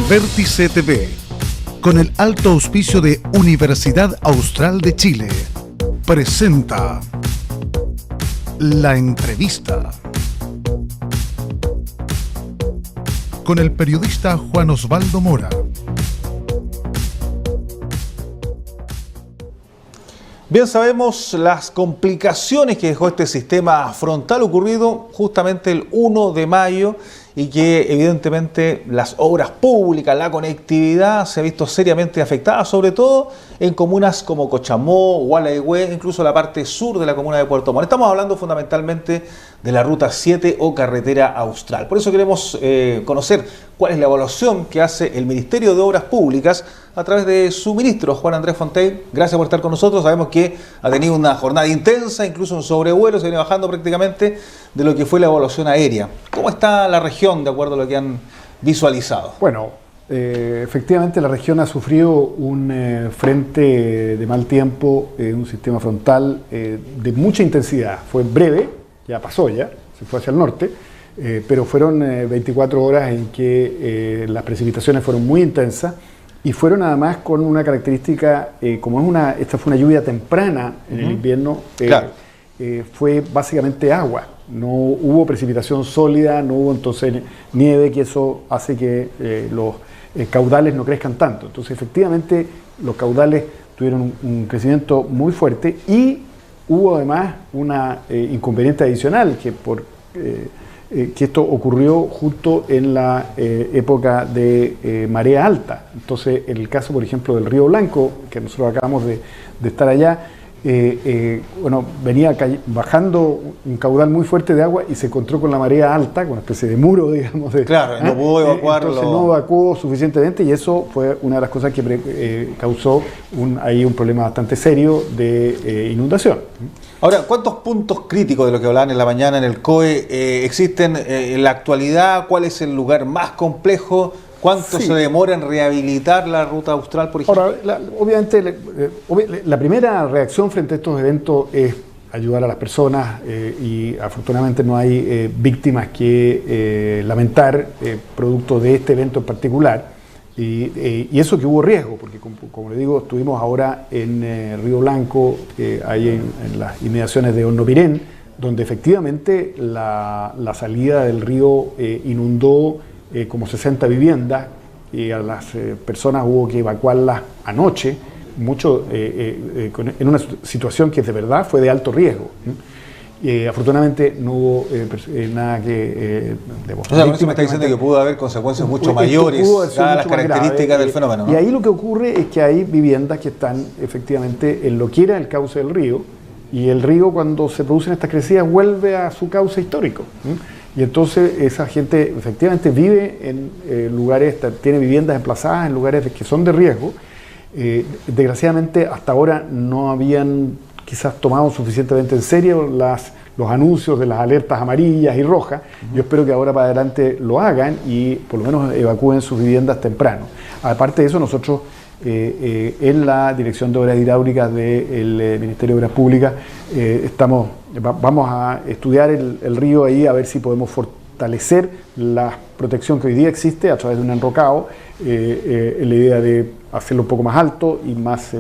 Vértice TV, con el alto auspicio de Universidad Austral de Chile, presenta La Entrevista con el periodista Juan Osvaldo Mora. Bien sabemos las complicaciones que dejó este sistema frontal ocurrido justamente el 1 de mayo y que evidentemente las obras públicas, la conectividad se ha visto seriamente afectada, sobre todo en comunas como Cochamó, Gualeguay, incluso la parte sur de la comuna de Puerto Montt. Estamos hablando fundamentalmente de la Ruta 7 o Carretera Austral. Por eso queremos conocer cuál es la evaluación que hace el Ministerio de Obras Públicas a través de su ministro, Juan Andrés Fontaine. Gracias por estar con nosotros. Sabemos que ha tenido una jornada intensa, incluso un sobrevuelo, se viene bajando prácticamente de lo que fue la evaluación aérea. ¿Cómo está la región de acuerdo a lo que han visualizado? Bueno, efectivamente la región ha sufrido un frente de mal tiempo, un sistema frontal de mucha intensidad. Fue breve, ya pasó ya, se fue hacia el norte, pero fueron 24 horas en que las precipitaciones fueron muy intensas y fueron además con una característica, esta fue una lluvia temprana en el invierno, claro. Fue básicamente agua. No hubo precipitación sólida, no hubo entonces nieve, que eso hace que los caudales no crezcan tanto. Entonces efectivamente los caudales tuvieron un crecimiento muy fuerte y hubo además una inconveniente adicional, que esto ocurrió justo en la época de marea alta. Entonces en el caso por ejemplo del Río Blanco, que nosotros acabamos de estar allá, venía bajando un caudal muy fuerte de agua y se encontró con la marea alta, con una especie de muro, digamos. Claro, no pudo evacuarlo. Entonces no evacuó suficientemente y eso fue una de las cosas que causó ahí un problema bastante serio de inundación. Ahora, ¿cuántos puntos críticos de lo que hablaban en la mañana en el COE existen en la actualidad? ¿Cuál es el lugar más complejo? ¿Cuánto se demora en rehabilitar la Ruta Austral, por ejemplo? Ahora, obviamente, la primera reacción frente a estos eventos es ayudar a las personas y afortunadamente no hay víctimas que lamentar producto de este evento en particular. Y eso que hubo riesgo, porque como le digo, estuvimos ahora en Río Blanco, ahí en las inmediaciones de Hornopirén, donde efectivamente la salida del río inundó como 60 viviendas y a las personas hubo que evacuarlas anoche, en una situación que de verdad fue de alto riesgo. Afortunadamente no hubo nada que demostrar. O sea, usted me está diciendo que pudo haber consecuencias mucho mayores dadas las características del fenómeno, ¿no? Y ahí lo que ocurre es que hay viviendas que están efectivamente en lo que era el cauce del río, y el río cuando se producen estas crecidas vuelve a su cauce histórico. Y entonces esa gente efectivamente vive en lugares, tiene viviendas emplazadas en lugares que son de riesgo. Desgraciadamente hasta ahora no habían quizás tomado suficientemente en serio los anuncios de las alertas amarillas y rojas. Yo espero que ahora para adelante lo hagan y por lo menos evacúen sus viviendas temprano. Aparte de eso, nosotros en la Dirección de Obras Hidráulicas del Ministerio de Obras Públicas vamos a estudiar el río ahí a ver si podemos fortalecer la protección que hoy día existe a través de un enrocado, en la idea de hacerlo un poco más alto y más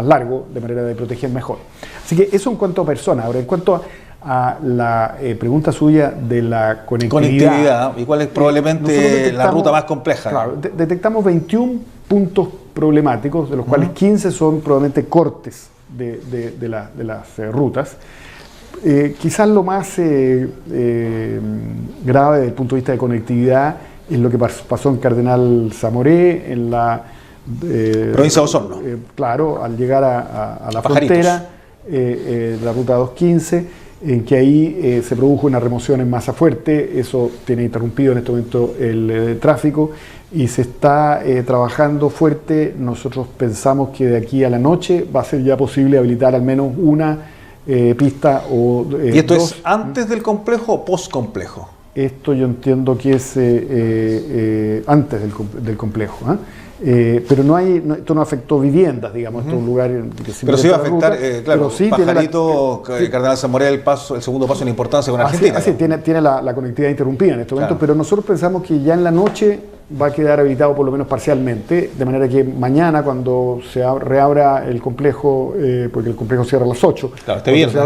largo, de manera de proteger mejor. Así que eso en cuanto a personas. Ahora, en cuanto a la pregunta suya de la conectividad. ¿Y cuál es probablemente la ruta más compleja? Claro, detectamos 21 puntos problemáticos, de los cuales 15 son probablemente cortes de las rutas. Quizás lo más grave desde el punto de vista de conectividad es lo que pasó en Cardenal Zamoré, en la provincia de Osorno. Claro, al llegar a la frontera, la ruta 215, en que ahí se produjo una remoción en masa fuerte. Eso tiene interrumpido en este momento el tráfico y se está trabajando fuerte. Nosotros pensamos que de aquí a la noche va a ser ya posible habilitar al menos una pista o ¿Y esto dos. es antes del complejo o post complejo? Esto yo entiendo que es antes del complejo, pero esto no afectó viviendas, digamos, esto es un lugar que pero sí va a afectar, claro, sí Pajarito, Cardenal Zamoré, el segundo paso en importancia con Argentina. Tiene la conectividad interrumpida en este momento, claro. Pero nosotros pensamos que ya en la noche va a quedar habilitado por lo menos parcialmente, de manera que mañana cuando se reabra el complejo, porque el complejo cierra a las 8. Claro, este viernes,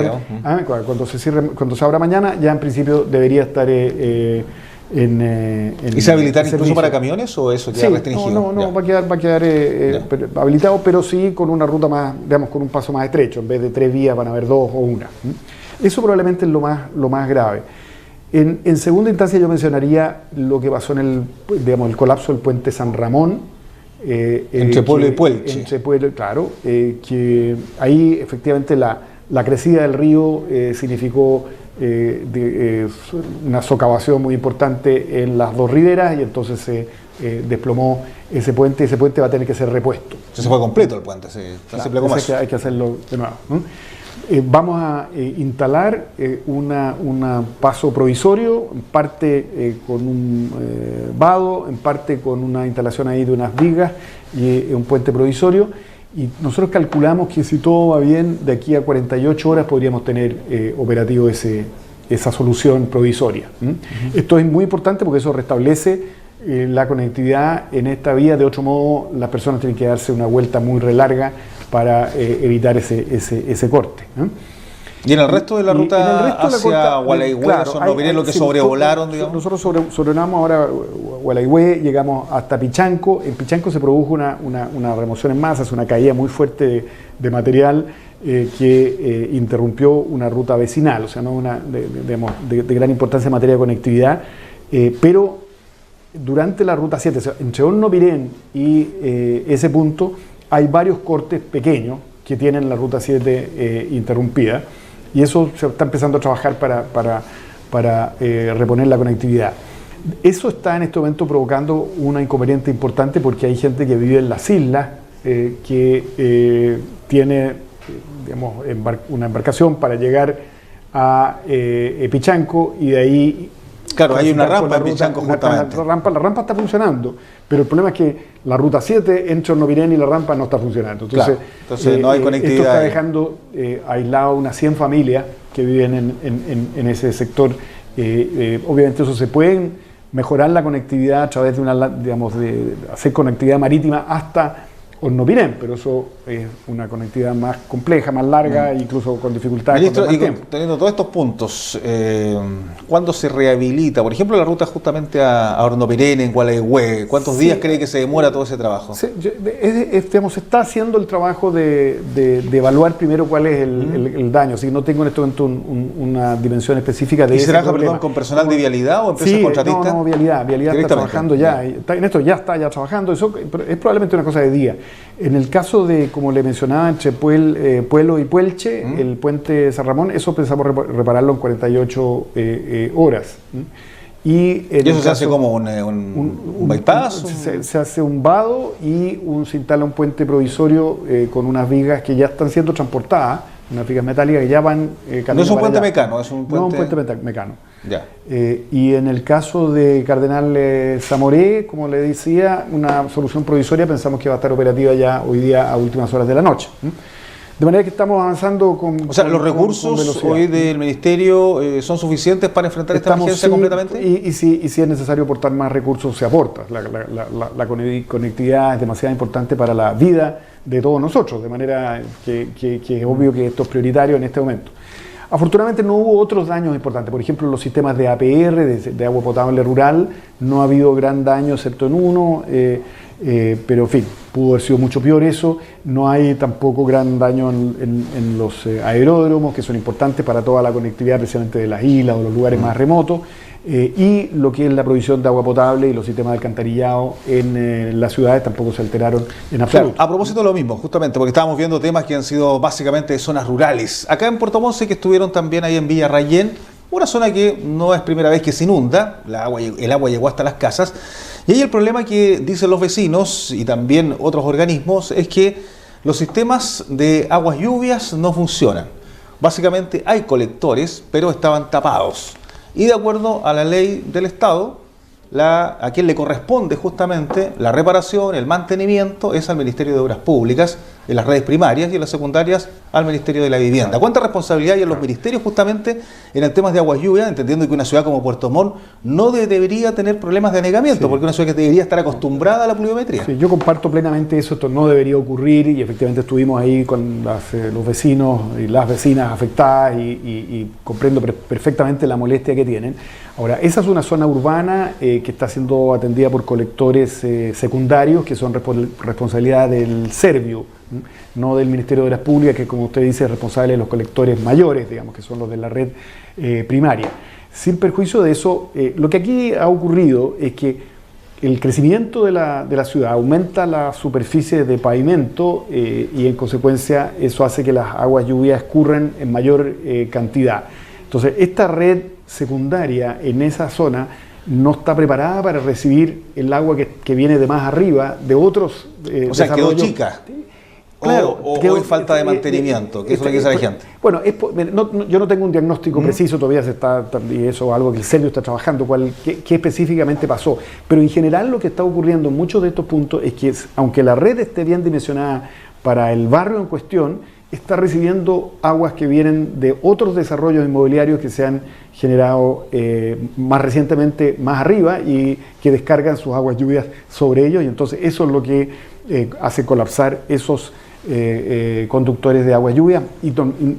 cuando se abra mañana, ya en principio debería estar ¿Y se habilitar incluso para camiones o eso queda restringido? No, va a quedar habilitado, pero sí con una ruta más, digamos, con un paso más estrecho. En vez de 3 vías van a haber 2 o 1. Eso probablemente es lo más grave. En segunda instancia yo mencionaría lo que pasó en el colapso del puente San Ramón. Entre Pueblo y Puelche. Entre Pueblo, claro, que ahí efectivamente la crecida del río significó una socavación muy importante en las 2 riberas y entonces se desplomó ese puente va a tener que ser repuesto. Se fue completo el puente, hay que hacerlo de nuevo. Vamos a instalar un paso provisorio, en parte con un vado, en parte con una instalación ahí de unas vigas y un puente provisorio. Y nosotros calculamos que si todo va bien, de aquí a 48 horas podríamos tener operativo esa solución provisoria. Esto es muy importante porque eso restablece la conectividad en esta vía. De otro modo, las personas tienen que darse una vuelta muy larga para evitar ese corte. ¿Y en el resto de la ruta hacia Gualeguay, lo que sobrevolaron, digamos? Nosotros sobrevolamos ahora Gualeguay, llegamos hasta Pichanco. En Pichanco se produjo una remoción en masa, es una caída muy fuerte de material que interrumpió una ruta vecinal, o sea, no de gran importancia en materia de conectividad, pero durante la ruta 7, o sea, entre Horno-Pirén y ese punto, hay varios cortes pequeños que tienen la ruta 7 interrumpida, y eso se está empezando a trabajar para reponer la conectividad. Eso está en este momento provocando una inconveniente importante porque hay gente que vive en las islas que tiene, digamos, una embarcación para llegar a Pichanco y de ahí... Claro, hay una rampa en Pichanco justamente. La rampa está funcionando, pero el problema es que la ruta 7 entre Horno-Pirén y la rampa no está funcionando. Entonces no hay conectividad. Esto está dejando aislado unas 100 familias que viven en ese sector. Obviamente eso se puede mejorar la conectividad a través de hacer conectividad marítima hasta Horno-Pirén, pero eso es una conectividad más compleja, más larga, incluso con dificultades. Ministro, teniendo todos estos puntos, ¿cuándo se rehabilita? Por ejemplo, la ruta justamente a Horno-Pirén, en Gualeguay, ¿cuántos días cree que se demora todo ese trabajo? Se está haciendo el trabajo de evaluar primero cuál es el daño, así que no tengo en este momento una dimensión específica de ¿Y se trabaja, perdón, con personal de Vialidad o empresas contratistas? No, Vialidad está trabajando ya, en esto ya está trabajando, eso es probablemente una cosa de día. En el caso de, como le mencionaba, entre Pueblo y Puelche, el puente San Ramón, eso pensamos repararlo en 48 horas. Y eso se hace como un bypass. Se hace un vado y se instala un puente provisorio con unas vigas que ya están siendo transportadas, unas vigas metálicas que ya van camino. No es un puente mecano, es un puente... No, un puente mecano. Ya. Y en el caso de Cardenal Zamoré, como le decía, una solución provisoria pensamos que va a estar operativa ya hoy día a últimas horas de la noche. De manera que estamos avanzando con... O sea, ¿los recursos hoy del Ministerio son suficientes para enfrentar esta emergencia completamente? Y si es necesario aportar más recursos, se aporta. La conectividad es demasiado importante para la vida de todos nosotros, de manera que es obvio que esto es prioritario en este momento. Afortunadamente no hubo otros daños importantes. Por ejemplo, los sistemas de APR, de agua potable rural, no ha habido gran daño excepto en uno, pero en fin, pudo haber sido mucho peor eso. No hay tampoco gran daño en los aeródromos, que son importantes para toda la conectividad, precisamente de las islas o los lugares más remotos. Y lo que es la provisión de agua potable y los sistemas de alcantarillado en las ciudades tampoco se alteraron en absoluto. Claro, a propósito de lo mismo, justamente, porque estábamos viendo temas que han sido básicamente de zonas rurales. Acá en Puerto Montt, que estuvieron también ahí en Villarrayén, una zona que no es primera vez que se inunda, el agua llegó hasta las casas, y ahí el problema que dicen los vecinos y también otros organismos es que los sistemas de aguas lluvias no funcionan. Básicamente hay colectores, pero estaban tapados. Y de acuerdo a la ley del Estado, a quien le corresponde justamente la reparación, el mantenimiento, es al Ministerio de Obras Públicas, en las redes primarias y en las secundarias al Ministerio de la Vivienda. ¿Cuánta responsabilidad hay en los ministerios justamente en el tema de aguas lluvias, entendiendo que una ciudad como Puerto Montt no debería tener problemas de anegamiento, porque una ciudad que debería estar acostumbrada a la pluviometría? Sí, yo comparto plenamente eso, esto no debería ocurrir y efectivamente estuvimos ahí con los vecinos y las vecinas afectadas y comprendo perfectamente la molestia que tienen. Ahora, esa es una zona urbana que está siendo atendida por colectores secundarios que son responsabilidad del Servio, no del Ministerio de Obras Públicas, que como usted dice es responsable de los colectores mayores, digamos, que son los de la red primaria. Sin perjuicio de eso, lo que aquí ha ocurrido es que el crecimiento de la ciudad aumenta la superficie de pavimento y en consecuencia eso hace que las aguas lluvias escurran en mayor cantidad. Entonces, esta red secundaria en esa zona no está preparada para recibir el agua que viene de más arriba, de otros o sea, quedó chica. Claro, o hay falta de mantenimiento, que es lo que dice la gente. Bueno, yo no tengo un diagnóstico preciso, todavía y eso es algo que el Servio está trabajando, qué específicamente pasó. Pero en general lo que está ocurriendo en muchos de estos puntos es que aunque la red esté bien dimensionada para el barrio en cuestión, está recibiendo aguas que vienen de otros desarrollos inmobiliarios que se han generado más recientemente más arriba y que descargan sus aguas lluvias sobre ellos, y entonces eso es lo que hace colapsar esos conductores de agua lluvia y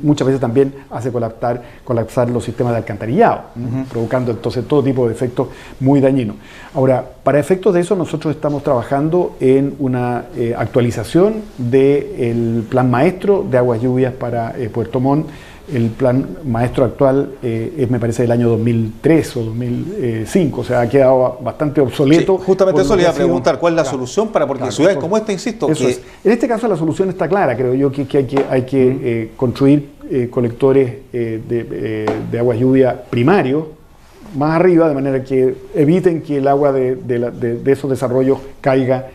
muchas veces también hace colapsar los sistemas de alcantarillado, provocando entonces todo tipo de efectos muy dañinos. Ahora, para efectos de eso nosotros estamos trabajando en una actualización del plan maestro de aguas lluvias para Puerto Montt. El plan maestro actual me parece del año 2003 o 2005, o sea, ha quedado bastante obsoleto. Sí, justamente eso le iba a preguntar, ¿cuál es la solución para, porque ciudades como esta, insisto, en este caso la solución está clara, creo yo, que hay que construir colectores de agua lluvia primarios más arriba, de manera que eviten que el agua de esos desarrollos caiga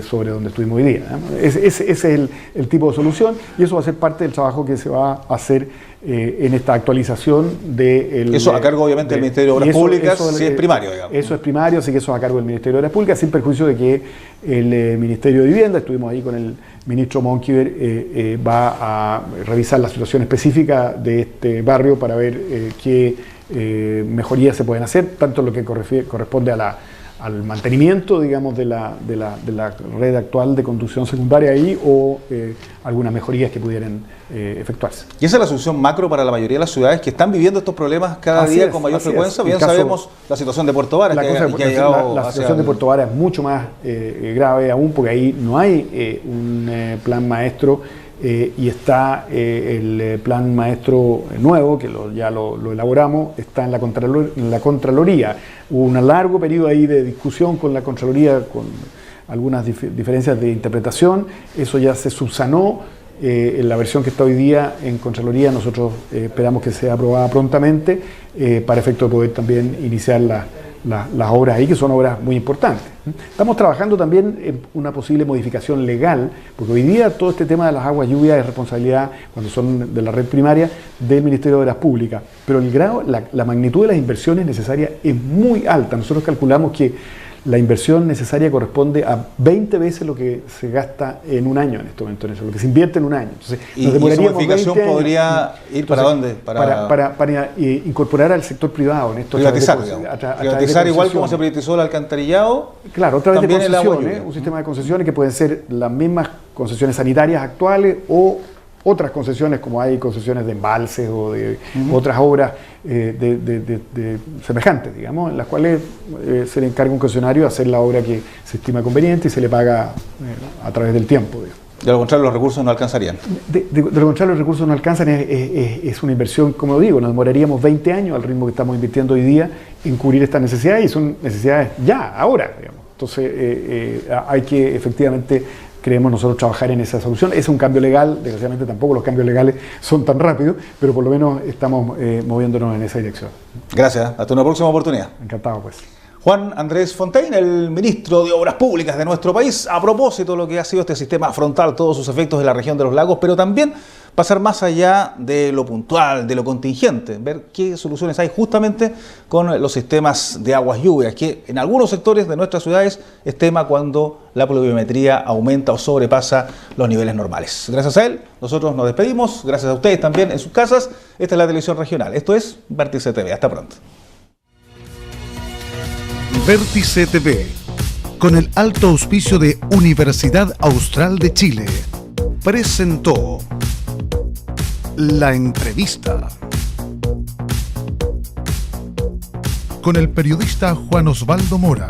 sobre donde estuvimos hoy día, ¿no? Ese es el tipo de solución, y eso va a ser parte del trabajo que se va a hacer en esta actualización eso a cargo obviamente del Ministerio de Obras Públicas, si es primario, digamos. Eso es primario, así que eso es a cargo del Ministerio de Obras Públicas, sin perjuicio de que el Ministerio de Vivienda, estuvimos ahí con el ministro Monkiver, va a revisar la situación específica de este barrio para ver qué mejorías se pueden hacer, tanto en lo que corresponde al mantenimiento, digamos, de la red actual de conducción secundaria ahí, o algunas mejorías que pudieran efectuarse. Y esa es la solución macro para la mayoría de las ciudades que están viviendo estos problemas cada día con mayor frecuencia. Bien sabemos la situación de Puerto Varas, la situación de Puerto Varas es mucho más grave aún, porque ahí no hay un plan maestro. Y está el plan maestro nuevo, que ya lo elaboramos, está en la Contraloría. Hubo un largo periodo ahí de discusión con la Contraloría, con algunas diferencias de interpretación. Eso ya se subsanó en la versión que está hoy día en Contraloría. Nosotros esperamos que sea aprobada prontamente para efecto de poder también iniciar las obras ahí, que son obras muy importantes. Estamos trabajando también en una posible modificación legal, porque hoy día todo este tema de las aguas lluvias es responsabilidad, cuando son de la red primaria, del Ministerio de Obras Públicas, pero el grado, la magnitud de las inversiones necesarias es muy alta. Nosotros calculamos que la inversión necesaria corresponde a 20 veces lo que se gasta en un año en este momento, en eso, lo que se invierte en un año. Entonces, ¿Y esa modificación podría ir para dónde? Para incorporar al sector privado en esto. Privatizar, privatizar igual como se privatizó el alcantarillado. Claro, a través de concesiones, un sistema de concesiones que pueden ser las mismas concesiones sanitarias actuales o otras concesiones, como hay concesiones de embalses o de otras obras de semejantes, digamos, en las cuales se le encarga a un concesionario hacer la obra que se estima conveniente y se le paga a través del tiempo, digamos. De lo contrario, los recursos no alcanzarían. De lo contrario, los recursos no alcanzan, es una inversión, como digo, nos demoraríamos 20 años al ritmo que estamos invirtiendo hoy día en cubrir estas necesidades, y son necesidades ya, ahora, digamos. Entonces, hay que efectivamente, creemos nosotros, trabajar en esa solución. Es un cambio legal, desgraciadamente tampoco los cambios legales son tan rápidos, pero por lo menos estamos moviéndonos en esa dirección. Gracias, hasta una próxima oportunidad. Encantado, pues. Juan Andrés Fontaine, el ministro de Obras Públicas de nuestro país, a propósito de lo que ha sido este sistema frontal, todos sus efectos en la región de los lagos, pero también pasar más allá de lo puntual, de lo contingente, ver qué soluciones hay justamente con los sistemas de aguas lluvias, que en algunos sectores de nuestras ciudades es tema cuando la pluviometría aumenta o sobrepasa los niveles normales. Gracias a él, nosotros nos despedimos, gracias a ustedes también en sus casas. Esta es la televisión regional, esto es Vértice TV, hasta pronto. Vértice TV, con el alto auspicio de Universidad Austral de Chile, presentó La Entrevista con el periodista Juan Osvaldo Mora.